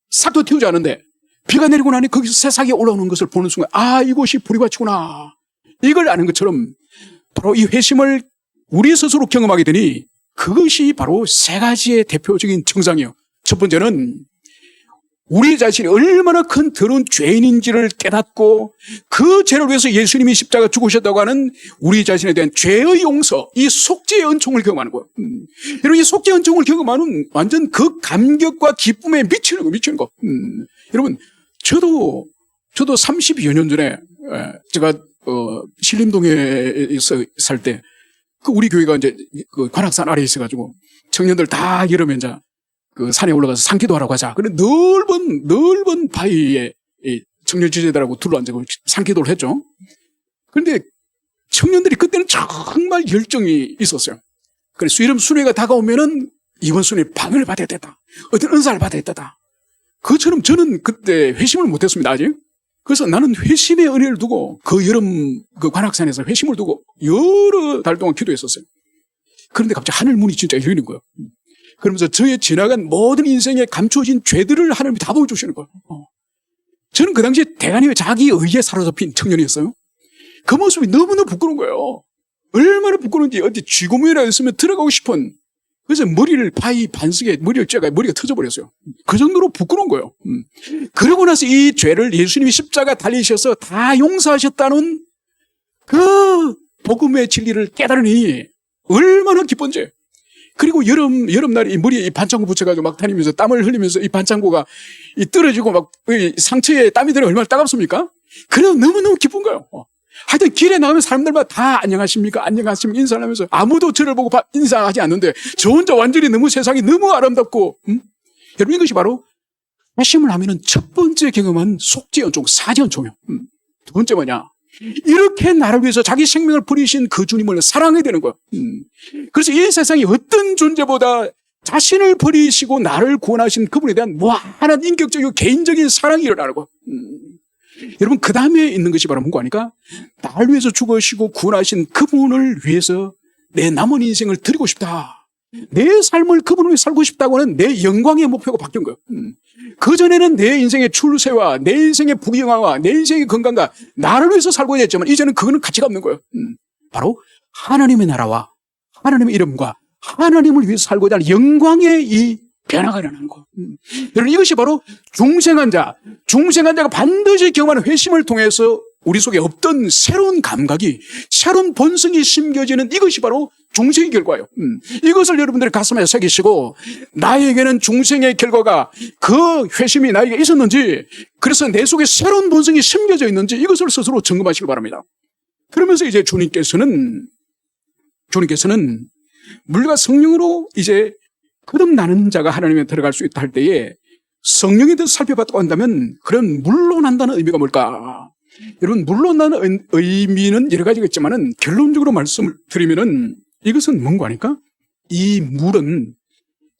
싹도 틔우지 않는데 비가 내리고 나니 거기서 새싹이 올라오는 것을 보는 순간, 아, 이곳이 보리밭이구나, 이걸 아는 것처럼 바로 이 회심을 우리 스스로 경험하게 되니 그것이 바로 세 가지의 대표적인 증상이에요. 첫 번째는 우리 자신이 얼마나 큰 더러운 죄인인지를 깨닫고 그 죄를 위해서 예수님이 십자가 죽으셨다고 하는 우리 자신에 대한 죄의 용서, 이 속죄의 은총을 경험하는 거예요. 여러분, 이 속죄의 은총을 경험하는 완전 그 감격과 기쁨에 미치는 거. 여러분, 저도 30여 년 전에 제가 신림동에 살 때 그 우리 교회가 이제 그 관악산 아래에 있어가지고 청년들 다 여름에 이제 그 산에 올라가서 산기도 하라고 하자. 그래 넓은 바위에 청년 지체들하고 둘러앉아서 산기도를 했죠. 그런데 청년들이 그때는 정말 열정이 있었어요. 그래서 수요일 순회가 다가오면은 이번 순회 방을 받아야 됐다, 어떤 은사를 받아야 됐다. 그처럼 저는 그때 회심을 못했습니다, 아직. 그래서 나는 회심의 은혜를 두고 그 여름 그 관악산에서 회심을 두고 여러 달 동안 기도했었어요. 그런데 갑자기 하늘 문이 진짜 열리는 거예요. 그러면서 저의 지나간 모든 인생에 감추어진 죄들을 하나님이 다 보여주시는 거예요. 저는 그 당시에 대단히 자기 의에 사로잡힌 청년이었어요. 그 모습이 너무너무 부끄러운 거예요. 얼마나 부끄러운지 어디 쥐구멍이라 했으면 들어가고 싶은, 그래서 머리를 바위 반석에 머리를 쬐가 머리가 터져버렸어요. 그 정도로 부끄러운 거예요. 그러고 나서 이 죄를 예수님이 십자가 달리셔서 다 용서하셨다는 그 복음의 진리를 깨달으니 얼마나 기쁜지. 그리고 여름날에 이 머리에 이 반창고 붙여가지고 막 다니면서 땀을 흘리면서 이 반창고가 이 떨어지고 막 이 상처에 땀이 들어 얼마나 따갑습니까? 그래서 너무너무 기쁜 거예요. 하여튼 길에 나가면 사람들마다 다 안녕하십니까? 안녕하십니까? 인사를 하면서 아무도 저를 보고 인사하지 않는데 저 혼자 완전히 너무 세상이 너무 아름답고, 여러분, 이것이 바로 회심을 하면은 첫 번째 경험한 속죄 연총, 사죄 연총이에요. 두 번째 뭐냐? 이렇게 나를 위해서 자기 생명을 버리신 그 주님을 사랑해야 되는 거예요. 그래서 이 세상에 어떤 존재보다 자신을 버리시고 나를 구원하신 그분에 대한 무한한 인격적이고 개인적인 사랑이 일어나는 거예요. 여러분, 그 다음에 있는 것이 바로 뭔가 하니까 나를 위해서 죽으시고 구원하신 그분을 위해서 내 남은 인생을 드리고 싶다, 내 삶을 그분을 위해 살고 싶다고 하는 내 영광의 목표가 바뀐 거예요. 그전에는 내 인생의 출세와 내 인생의 부귀영화와 내 인생의 건강과 나를 위해서 살고 있었지만 이제는 그거는 가치가 없는 거예요. 바로 하나님의 나라와 하나님의 이름과 하나님을 위해서 살고자 하는 영광의 이 변화가 일어나는 거예요. 여러분, 이것이 바로 중생한 자가 반드시 경험하는 회심을 통해서 우리 속에 없던 새로운 감각이, 새로운 본성이 심겨지는 이것이 바로 중생의 결과예요. 이것을 여러분들이 가슴에 새기시고, 나에게는 중생의 결과가 그 회심이 나에게 있었는지, 그래서 내 속에 새로운 본성이 심겨져 있는지 이것을 스스로 점검하시기 바랍니다. 그러면서 이제 주님께서는 물과 성령으로 이제 거듭나는 자가 하나님에 들어갈 수 있다 할 때에 성령에 대해서 살펴봤다고 한다면, 그런 물러난다는 의미가 뭘까? 여러분, 물러나는 의미는 여러 가지가 있지만은 결론적으로 말씀을 드리면은 이것은 뭔가 하니까, 이 물은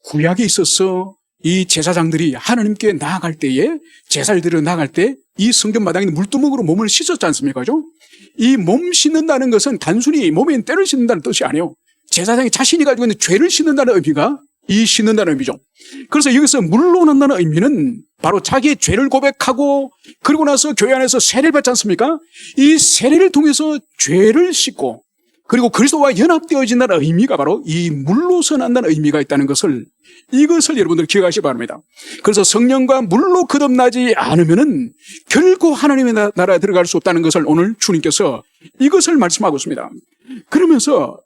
구약에 있어서 이 제사장들이 하나님께 나아갈 때에, 제사를 드려 나아갈 때 이 성전 마당에 있는 물두멍으로 몸을 씻었지 않습니까? 그죠? 이 몸 씻는다는 것은 단순히 몸에 때를 씻는다는 뜻이 아니에요. 제사장이 자신이 가지고 있는 죄를 씻는다는 의미가 이 씻는다는 의미죠. 그래서 여기서 물러난다는 의미는 바로 자기의 죄를 고백하고 그리고 나서 교회 안에서 세례를 받지 않습니까? 이 세례를 통해서 죄를 씻고 그리고 그리스도와 연합되어진다는 의미가 바로 이 물로서 난다는 의미가 있다는 것을, 이것을 여러분들 기억하시기 바랍니다. 그래서 성령과 물로 거듭나지 않으면은 결코 하나님의 나라에 들어갈 수 없다는 것을 오늘 주님께서 이것을 말씀하고 있습니다. 그러면서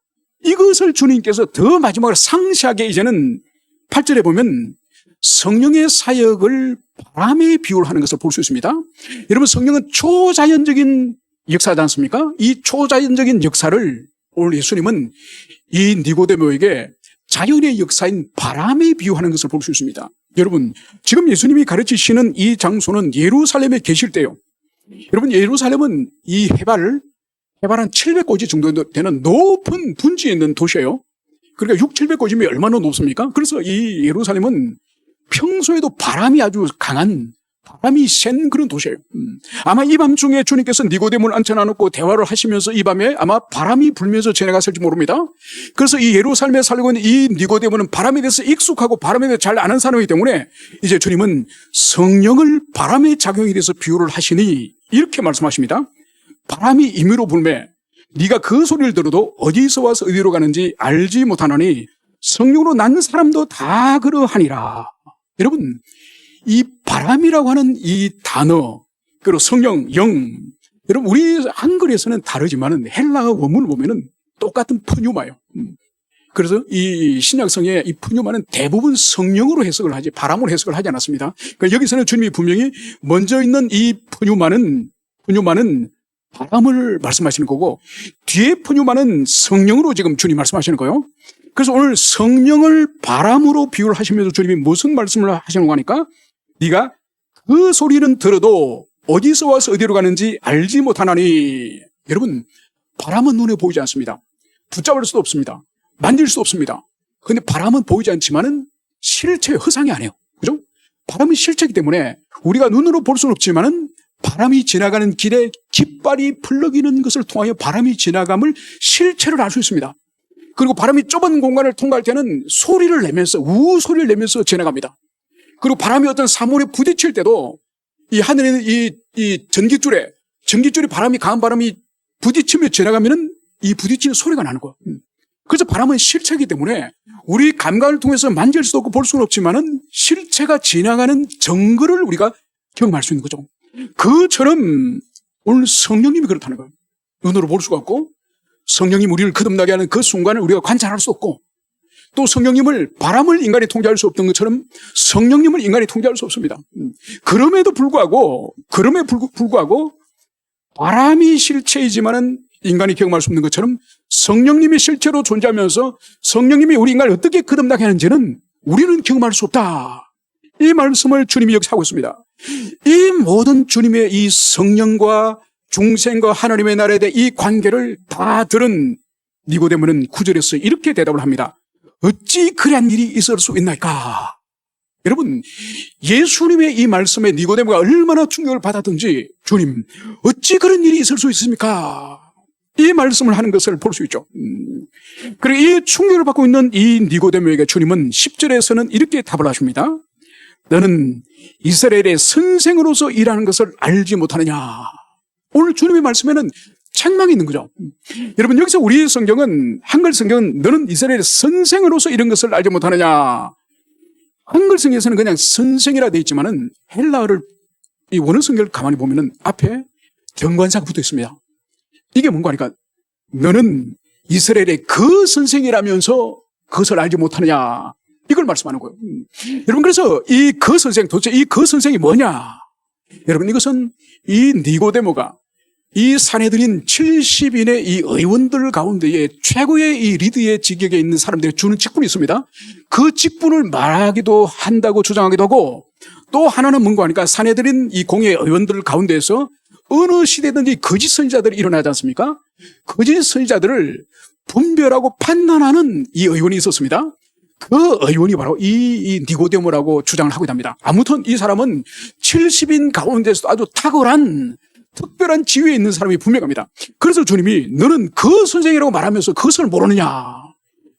이것을 주님께서 더 마지막으로 상세하게 이제는 8절에 보면 성령의 사역을 바람에 비유하는 것을 볼 수 있습니다. 여러분, 성령은 초자연적인 역사지 않습니까? 이 초자연적인 역사를 오늘 예수님은 이 니고데모에게 자연의 역사인 바람에 비유하는 것을 볼 수 있습니다. 여러분, 지금 예수님이 가르치시는 이 장소는 예루살렘에 계실 때요, 여러분, 예루살렘은 이 해발 한 700고지 정도 되는 높은 분지에 있는 도시예요. 그러니까 700고지면 얼마나 높습니까? 그래서 이 예루살렘은 평소에도 바람이 아주 강한, 바람이 센 그런 도시예요. 아마 이 밤중에 주님께서 니고데모를 앉혀놔놓고 대화를 하시면서 이 밤에 아마 바람이 불면서 지나갔을지 모릅니다. 그래서 이 예루살렘에 살고 있는 이 니고데모는 바람에 대해서 익숙하고 바람에 대해서 잘 아는 사람이기 때문에 이제 주님은 성령을 바람의 작용에 대해서 비유를 하시니 이렇게 말씀하십니다. 바람이 임의로 불매 네가 그 소리를 들어도 어디서 와서 어디로 가는지 알지 못하노니 성령으로 난 사람도 다 그러하니라. 여러분, 이 바람이라고 하는 이 단어, 그리고 성령, 영, 여러분 우리 한글에서는 다르지만은 헬라어 원문을 보면은 똑같은 푸뉴마예요. 그래서 이 신약성의 이 푸뉴마는 대부분 성령으로 해석을 하지 바람으로 해석을 하지 않았습니다. 그러니까 여기서는 주님이 분명히 먼저 있는 이 푸뉴마는 바람을 말씀하시는 거고 뒤에 푸뉴마는 성령으로 지금 주님 말씀하시는 거예요. 그래서 오늘 성령을 바람으로 비유를 하시면서 주님이 무슨 말씀을 하시는 거니까 네가 그 소리는 들어도 어디서 와서 어디로 가는지 알지 못하나니. 여러분, 바람은 눈에 보이지 않습니다. 붙잡을 수도 없습니다. 만질 수도 없습니다. 그런데 바람은 보이지 않지만은 실체, 허상이 아니에요. 그죠? 바람이 실체이기 때문에 우리가 눈으로 볼 수는 없지만은 바람이 지나가는 길에 깃발이 풀러기는 것을 통하여 바람이 지나감을 실체를 알 수 있습니다. 그리고 바람이 좁은 공간을 통과할 때는 소리를 내면서 우 소리를 내면서 지나갑니다. 그리고 바람이 어떤 사물에 부딪힐 때도 이 하늘에 있는 이 전깃줄에 바람이 강한 바람이 부딪히며 지나가면은 이 부딪히는 소리가 나는 거예요. 그래서 바람은 실체이기 때문에 우리 감각을 통해서 만질 수도 없고 볼 수는 없지만은 실체가 지나가는 정거를 우리가 경험할 수 있는 거죠. 그처럼 오늘 성령님이 그렇다는 거예요. 눈으로 볼 수가 없고 성령님 우리를 거듭나게 하는 그 순간을 우리가 관찰할 수 없고 또 성령님을 바람을 인간이 통제할 수 없던 것처럼 성령님을 인간이 통제할 수 없습니다. 그럼에도 불구하고 바람이 실체이지만은 인간이 경험할 수 없는 것처럼 성령님이 실체로 존재하면서 성령님이 우리 인간을 어떻게 거듭나게 하는지는 우리는 경험할 수 없다. 이 말씀을 주님이 여기서 하고 있습니다. 이 모든 주님의 이 성령과 중생과 하나님의 나라에 대해 이 관계를 다 들은 니고데모는 9절에서 이렇게 대답을 합니다. 어찌 그러한 일이 있을 수 있나이까? 여러분, 예수님의 이 말씀에 니고데모가 얼마나 충격을 받았든지 주님, 어찌 그런 일이 있을 수 있습니까? 이 말씀을 하는 것을 볼 수 있죠. 그리고 이 충격을 받고 있는 이 니고데모에게 주님은 10절에서는 이렇게 답을 하십니다. 너는 이스라엘의 선생으로서 일하는 것을 알지 못하느냐? 오늘 주님의 말씀에는 책망이 있는 거죠. 여러분, 여기서 우리 성경은, 한글 성경은 너는 이스라엘의 선생으로서 이런 것을 알지 못하느냐? 한글 성경에서는 그냥 선생이라 되어 있지만은 헬라어를, 이 원어 성경을 가만히 보면은 앞에 경관사가 붙어 있습니다. 이게 뭔가 하니까 너는 이스라엘의 그 선생이라면서 그것을 알지 못하느냐? 이걸 말씀하는 거예요. 여러분, 그래서 이 그 선생, 도대체 이 그 선생이 뭐냐? 여러분, 이것은 이 니고데모가 이 사내들인 70인의 이 의원들 가운데에 최고의 이 리더의 직역에 있는 사람들이 주는 직분이 있습니다. 그 직분을 말하기도 한다고 주장하기도 하고 또 하나는 뭔가 하니까 사내들인 이 공의 의원들 가운데에서 어느 시대든지 거짓 선지자들이 일어나지 않습니까? 거짓 선지자들을 분별하고 판단하는 이 의원이 있었습니다. 그 의원이 바로 이 니고데모라고 주장을 하고 있답니다. 아무튼 이 사람은 70인 가운데서도 아주 탁월한 특별한 지위에 있는 사람이 분명합니다. 그래서 주님이 너는 그 선생이라고 말하면서 그것을 모르느냐?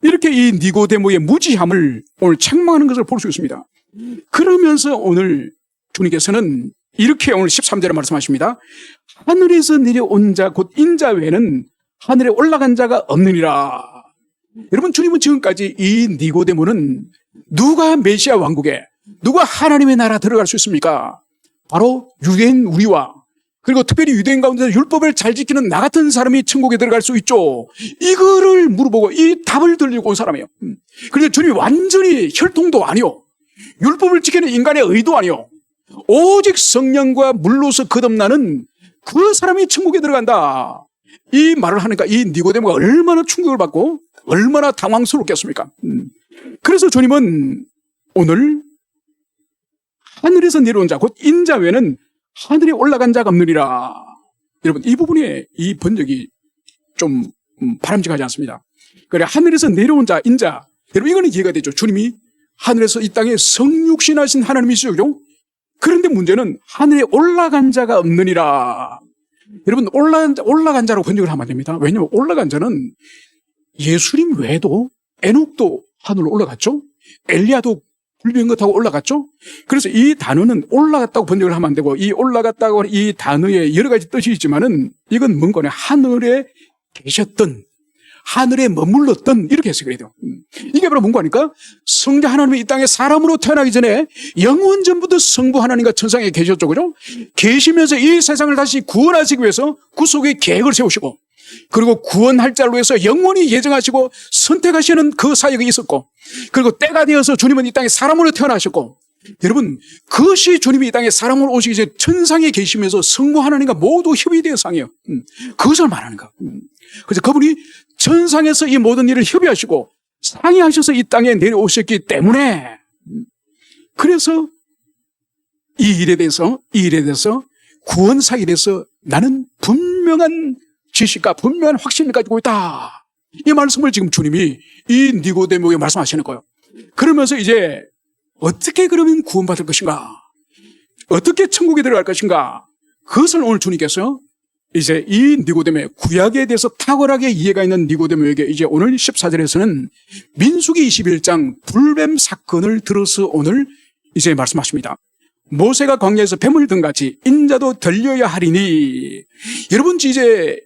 이렇게 이 니고데모의 무지함을 오늘 책망하는 것을 볼 수 있습니다. 그러면서 오늘 주님께서는 이렇게 오늘 13절에 말씀하십니다. 하늘에서 내려온 자 곧 인자 외에는 하늘에 올라간 자가 없느니라. 여러분, 주님은 지금까지 이 니고데모는 누가 메시아 왕국에, 누가 하나님의 나라 들어갈 수 있습니까? 바로 유대인 우리와 그리고 특별히 유대인 가운데서 율법을 잘 지키는 나 같은 사람이 천국에 들어갈 수 있죠. 이거를 물어보고 이 답을 들려고 온 사람이에요. 그런데 주님이 완전히 혈통도 아니요, 율법을 지키는 인간의 의도 아니요, 오직 성령과 물로서 거듭나는 그 사람이 천국에 들어간다. 이 말을 하니까 이 니고데모가 얼마나 충격을 받고 얼마나 당황스럽겠습니까? 그래서 주님은 오늘 하늘에서 내려온 자 곧 인자 외에는 하늘에 올라간 자가 없느니라. 여러분, 이 부분에 이 번역이 좀 바람직하지 않습니다. 그래, 하늘에서 내려온 자, 인자. 여러분, 이거는 이해가 되죠. 주님이 하늘에서 이 땅에 성육신하신 하나님이시죠. 그죠? 그런데 문제는 하늘에 올라간 자가 없느니라. 여러분, 올라간 자로 번역을 하면 안 됩니다. 왜냐하면 올라간 자는 예수님 외에도 에녹도 하늘로 올라갔죠. 엘리야도 불변거 타고 올라갔죠. 그래서 이 단어는 올라갔다고 번역을 하면 안 되고, 이 올라갔다고 하는 이 단어에 여러 가지 뜻이 있지만은 이건 뭔가네, 하늘에 계셨던, 하늘에 머물렀던, 이렇게 해석해야 돼요. 이게 바로 뭔가 하니까 성자 하나님이 이 땅에 사람으로 태어나기 전에 영원 전부터 성부 하나님과 천상에 계셨죠. 그죠? 계시면서 이 세상을 다시 구원하시기 위해서 구속의 계획을 세우시고, 그리고 구원할 자로 해서 영원히 예정하시고 선택하시는 그 사역이 있었고, 그리고 때가 되어서 주님은 이 땅에 사람으로 태어나셨고, 여러분, 그것이 주님이 이 땅에 사람으로 오시기 전에 천상에 계시면서 성부 하나님과 모두 협의된 상이에요. 그것을 말하는 거. 그래서 그분이 천상에서 이 모든 일을 협의하시고 상의하셔서 이 땅에 내려오셨기 때문에, 그래서 이 일에 대해서 구원 사역에 대해서 나는 분명한 지식과 분명한 확신을 가지고 있다. 이 말씀을 지금 주님이 이 니고데모에게 말씀하시는 거예요. 그러면서 이제 어떻게 그러면 구원받을 것인가? 어떻게 천국에 들어갈 것인가? 그것을 오늘 주님께서 이제 이 니고데모의 구약에 대해서 탁월하게 이해가 있는 니고데모에게 이제 오늘 14절에서는 민수기 21장 불뱀 사건을 들어서 오늘 이제 말씀하십니다. 모세가 광야에서 뱀을 든 같이 인자도 들려야 하리니. 여러분, 이제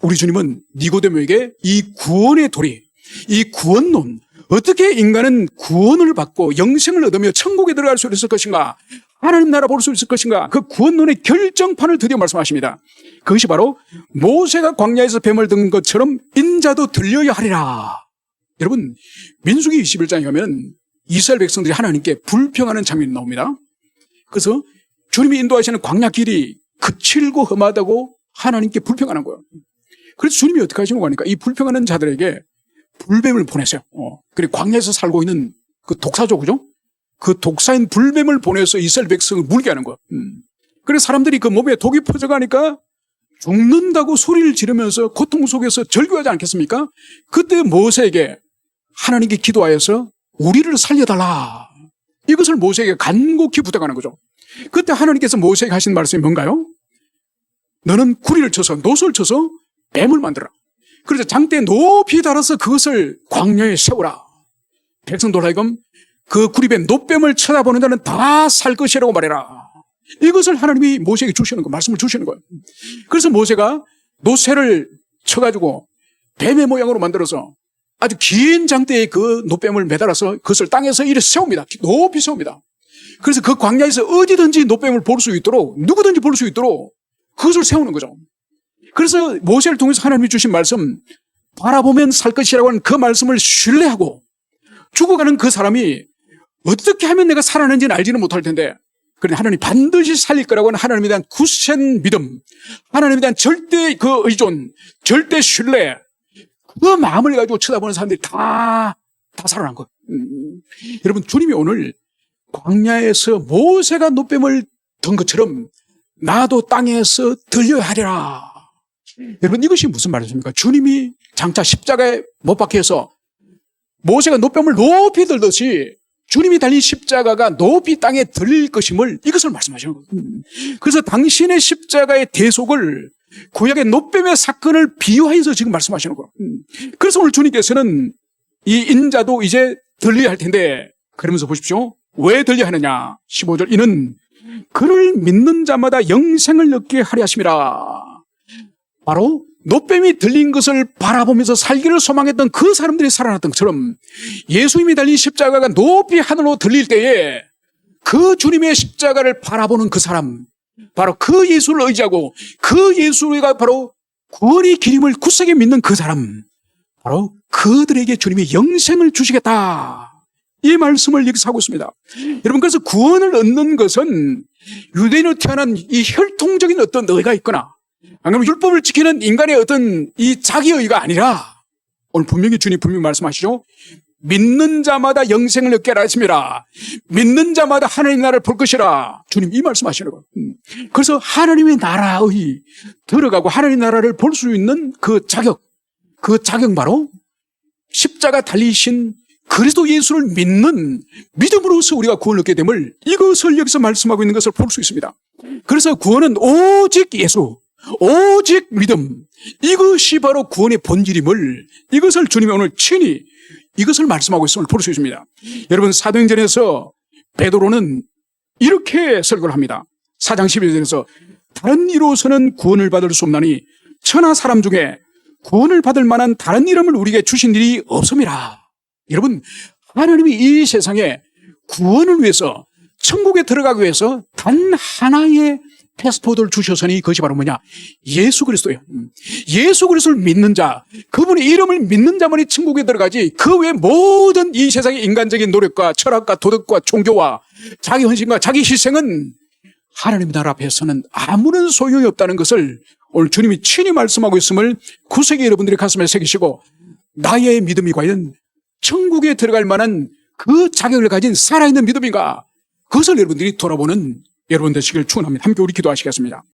우리 주님은 니고데모에게 이 구원의 도리, 이 구원론, 어떻게 인간은 구원을 받고 영생을 얻으며 천국에 들어갈 수 있을 것인가, 하나님 나라 볼 수 있을 것인가, 그 구원론의 결정판을 드디어 말씀하십니다. 그것이 바로 모세가 광야에서 뱀을 든 것처럼 인자도 들려야 하리라. 여러분, 민수기 21장에 가면 이스라엘 백성들이 하나님께 불평하는 장면이 나옵니다. 그래서 주님이 인도하시는 광야 길이 거칠고 험하다고 하나님께 불평하는 거예요. 그래서 주님이 어떻게 하시는 거니까 이 불평하는 자들에게 불뱀을 보내세요. 그리고 광야에서 살고 있는 그 독사죠, 그죠? 그 독사인 불뱀을 보내서 이스라엘 백성을 물게 하는 거예요. 그래서 사람들이 그 몸에 독이 퍼져가니까 죽는다고 소리를 지르면서 고통 속에서 절규하지 않겠습니까? 그때 모세에게 하나님께 기도하여서 우리를 살려달라. 이것을 모세에게 간곡히 부탁하는 거죠. 그때 하나님께서 모세에게 하신 말씀이 뭔가요? 너는 구리를 쳐서, 노소를 쳐서 뱀을 만들어라. 그래서 장대에 높이 달아서 그것을 광야에 세우라. 백성들 하여금 그 구리뱀, 노뱀을 쳐다보는 자는 다 살 것이라고 말해라. 이것을 하나님이 모세에게 주시는 거, 말씀을 주시는 거예요. 그래서 모세가 노새를 쳐가지고 뱀의 모양으로 만들어서 아주 긴 장대에 그 노뱀을 매달아서 그것을 땅에서 이렇게 세웁니다. 높이 세웁니다. 그래서 그 광야에서 어디든지 노뱀을 볼 수 있도록, 누구든지 볼 수 있도록 그것을 세우는 거죠. 그래서 모세를 통해서 하나님이 주신 말씀, 바라보면 살 것이라고 하는 그 말씀을 신뢰하고 죽어가는 그 사람이 어떻게 하면 내가 살아나는지는 알지는 못할 텐데, 그런데 하나님 반드시 살릴 거라고 하는 하나님에 대한 굳센 믿음, 하나님에 대한 절대 그 의존, 절대 신뢰, 그 마음을 가지고 쳐다보는 사람들이 다 살아난 거예요. 여러분, 주님이 오늘 광야에서 모세가 노뱀을 든 것처럼 나도 땅에서 들려야 하리라. 여러분, 이것이 무슨 말이십니까? 주님이 장차 십자가에 못 박혀서 모세가 노뱀을 높이 들듯이 주님이 달린 십자가가 높이 땅에 들릴 것임을, 이것을 말씀하시는 거예요. 그래서 당신의 십자가의 대속을 구약의 노뱀의 사건을 비유하여서 지금 말씀하시는 거예요. 그래서 오늘 주님께서는 이 인자도 이제 들려야 할 텐데, 그러면서 보십시오. 왜 들려야 하느냐? 15절, 이는 그를 믿는 자마다 영생을 얻게 하려 하심이라. 바로 노뱀이 들린 것을 바라보면서 살기를 소망했던 그 사람들이 살아났던 것처럼 예수님이 달린 십자가가 높이 하늘로 들릴 때에 그 주님의 십자가를 바라보는 그 사람, 바로 그 예수를 의지하고 그 예수가 바로 구원의 길임을 굳세게 믿는 그 사람, 바로 그들에게 주님이 영생을 주시겠다. 이 말씀을 여기서 하고 있습니다. 여러분, 그래서 구원을 얻는 것은 유대인으로 태어난 이 혈통적인 어떤 의가 있거나, 안 그러면 율법을 지키는 인간의 어떤 이 자기의가 아니라, 오늘 분명히 주님 분명히 말씀하시죠. 믿는 자마다 영생을 얻게 하라 했습니다. 믿는 자마다 하나님의 나라를 볼 것이라. 주님 이 말씀하시는 거예요. 그래서 하나님의 나라의 들어가고 하나님의 나라를 볼 수 있는 그 자격 바로 십자가 달리신 그리스도 예수를 믿는 믿음으로서 우리가 구원을 얻게 됨을 이것을 여기서 말씀하고 있는 것을 볼 수 있습니다. 그래서 구원은 오직 예수, 오직 믿음, 이것이 바로 구원의 본질임을 이것을 주님이 오늘 친히 이것을 말씀하고 있음을 볼 수 있습니다. 여러분 사도행전에서 베드로는 이렇게 설교를 합니다. 4장 11절에서 다른 이로서는 구원을 받을 수 없나니 천하 사람 중에 구원을 받을 만한 다른 이름을 우리에게 주신 일이 없음이라. 여러분 하나님이 이 세상에 구원을 위해서 천국에 들어가기 위해서 단 하나의 패스포드를 주셔서니 그것이 바로 뭐냐? 예수 그리스도예요. 예수 그리스도를 믿는 자, 그분의 이름을 믿는 자만이 천국에 들어가지 그 외 모든 이 세상의 인간적인 노력과 철학과 도덕과 종교와 자기 헌신과 자기 희생은 하나님의 나라 앞에서는 아무런 소용이 없다는 것을 오늘 주님이 친히 말씀하고 있음을 구세기 여러분들이 가슴에 새기시고 나의 믿음이 과연 천국에 들어갈 만한 그 자격을 가진 살아있는 믿음인가? 그것을 여러분들이 돌아보는 여러분 되시길 축원합니다. 함께 우리 기도하시겠습니다.